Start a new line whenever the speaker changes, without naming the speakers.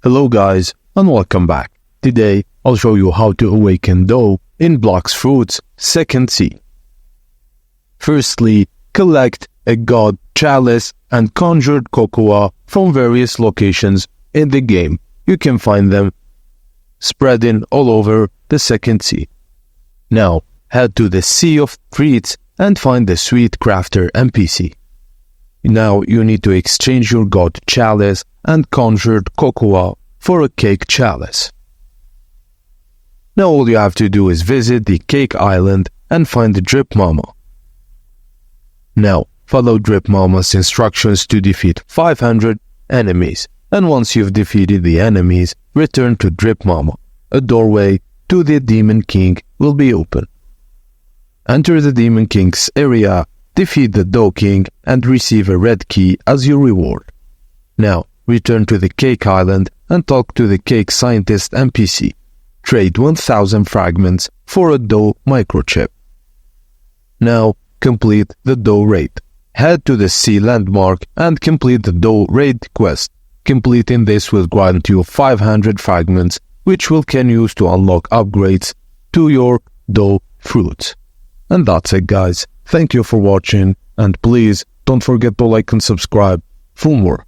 Hello guys and welcome back. Today I'll show you how to awaken dough in Blox Fruits 2nd C. Firstly, collect a god chalice and conjured cocoa from various locations in the game. You can find them spreading all over the 2nd C. Now head to the Sea of Treats and find the Sweet Crafter NPC. Now you need to exchange your god chalice and conjured cocoa for a cake chalice. Now all you have to do is visit the cake island and find the Drip Mama. Now follow Drip Mama's instructions to defeat 500 enemies, and once you've defeated the enemies, return to Drip Mama. A doorway to the Demon King will be open. Enter the Demon King's area, defeat the Dough King and receive a red key as your reward. Now return to the Cake Island and talk to the Cake Scientist NPC. Trade 1000 fragments for a dough microchip. Now complete the dough raid. Head to the Sea Landmark and complete the dough raid quest. Completing this will grant you 500 fragments, which you can use to unlock upgrades to your dough fruits. And that's it guys. Thank you for watching, and please don't forget to like and subscribe for more.